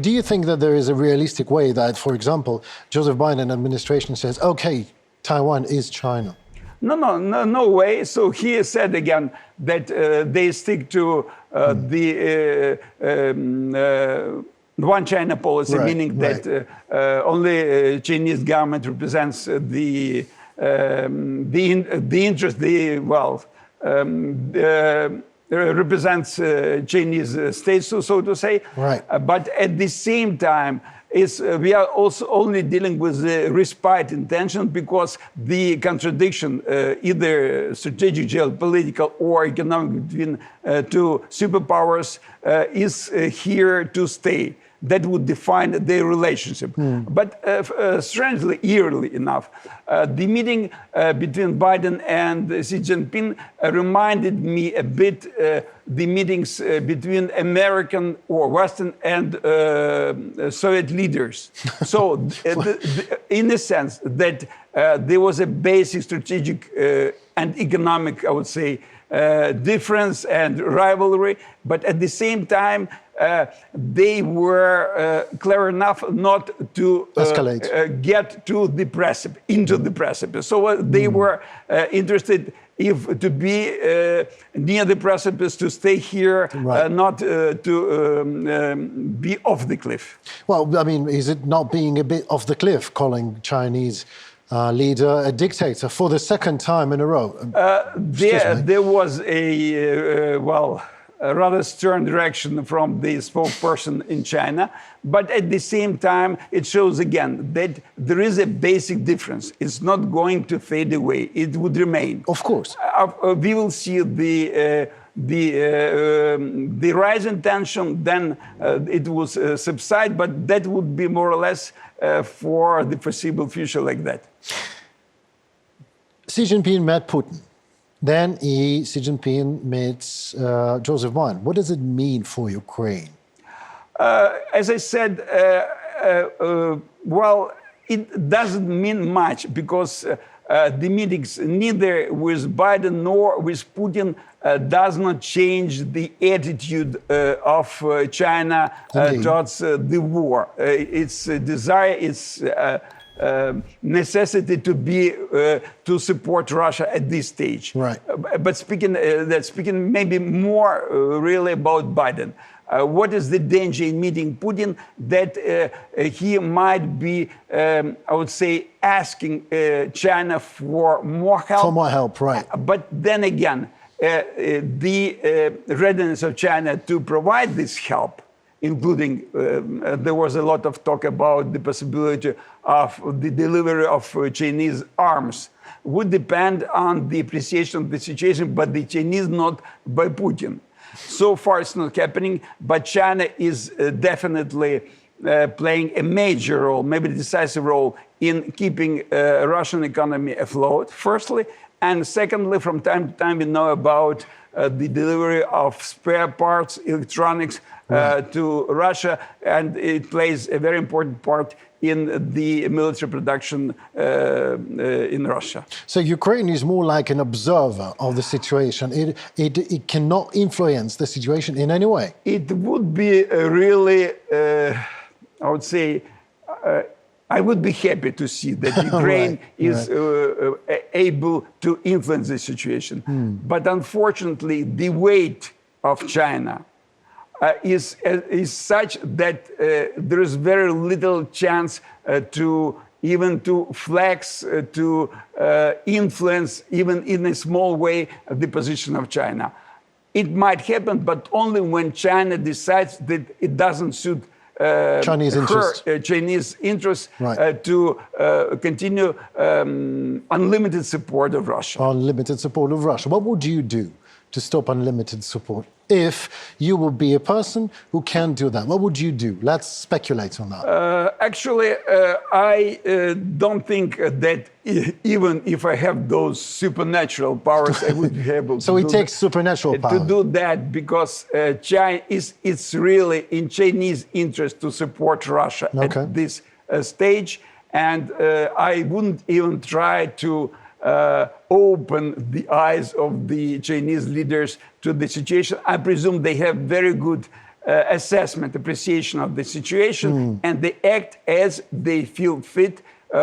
But do you think that there is a realistic way that, for example, Joseph Biden administration says, okay, Taiwan is China? No way. So he said again that they stick to the one China policy, meaning that only Chinese government represents the interest, represents Chinese states, so to say. Right. But at the same time, we are also only dealing with the respite intention, because the contradiction, either strategic, geopolitical, or economic, between two superpowers is here to stay. That would define their relationship. But strangely, eerily enough, the meeting between Biden and Xi Jinping reminded me a bit the meetings between American or Western and Soviet leaders. So, in a sense, that there was a basic strategic and economic, I would say, difference and rivalry, but at the same time, they were clever enough not to escalate, get to the precipice, into the precipice. So they were interested to be near the precipice, to stay here, not to be off the cliff. Well, I mean, is it not being a bit off the cliff, calling Chinese leader a dictator for the second time in a row? There was a rather stern direction from the spokesperson in China. But at the same time, it shows again that there is a basic difference. It's not going to fade away. It would remain. Of course. We will see the rise in tension, then it will subside, but that would be more or less for the foreseeable future like that. Xi Jinping met Putin. Then Xi Jinping meets Joseph Biden. What does it mean for Ukraine? As I said, it doesn't mean much, because the meetings neither with Biden nor with Putin does not change the attitude of China towards the war. Its desire, its necessity to support Russia at this stage. Right. But speaking maybe more really about Biden. What is the danger in meeting Putin? That he might be, I would say, asking China for more help. For more help, right. But then again, the readiness of China to provide this help, including there was a lot of talk about the possibility of the delivery of Chinese arms, would depend on the appreciation of the situation, but the Chinese, not by Putin. So far, it's not happening, but China is definitely playing a major role, maybe a decisive role, in keeping Russian economy afloat, firstly. And secondly, from time to time, we know about the delivery of spare parts, electronics to Russia, and it plays a very important part in the military production in Russia. So Ukraine is more like an observer of the situation. It cannot influence the situation in any way. It would be really, I would say, I would be happy to see that Ukraine is able to influence the situation. But unfortunately, the weight of China is such that there is very little chance to flex, to influence, even in a small way, the position of China. It might happen, but only when China decides that it doesn't suit Chinese interests to continue unlimited support of Russia. Unlimited support of Russia. What would you do to stop unlimited support if you would be a person who can do that? What would you do? Let's speculate on that. Actually, I don't think that even if I have those supernatural powers, I would be able to so it takes supernatural power to do that, because China it's really in Chinese interest to support Russia at this stage, and I wouldn't even try to open the eyes of the Chinese leaders to the situation. I presume they have very good assessment, appreciation of the situation, and they act as they feel fit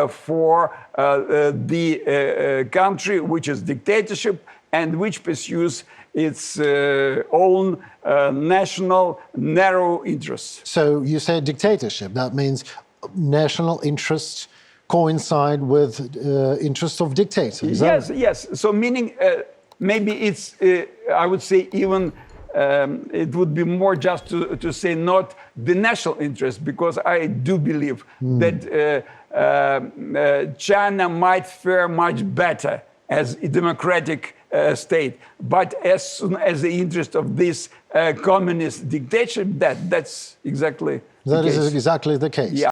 for the country which is dictatorship and which pursues its own national narrow interests. So you say dictatorship. That means national interests coincide with interests of dictators. Yes, yes. So meaning maybe it's, I would say even it would be more just to say not the national interest, because I do believe that China might fare much better as a democratic state, but as soon as the interest of this communist dictatorship, that's exactly that is exactly the case. Yeah.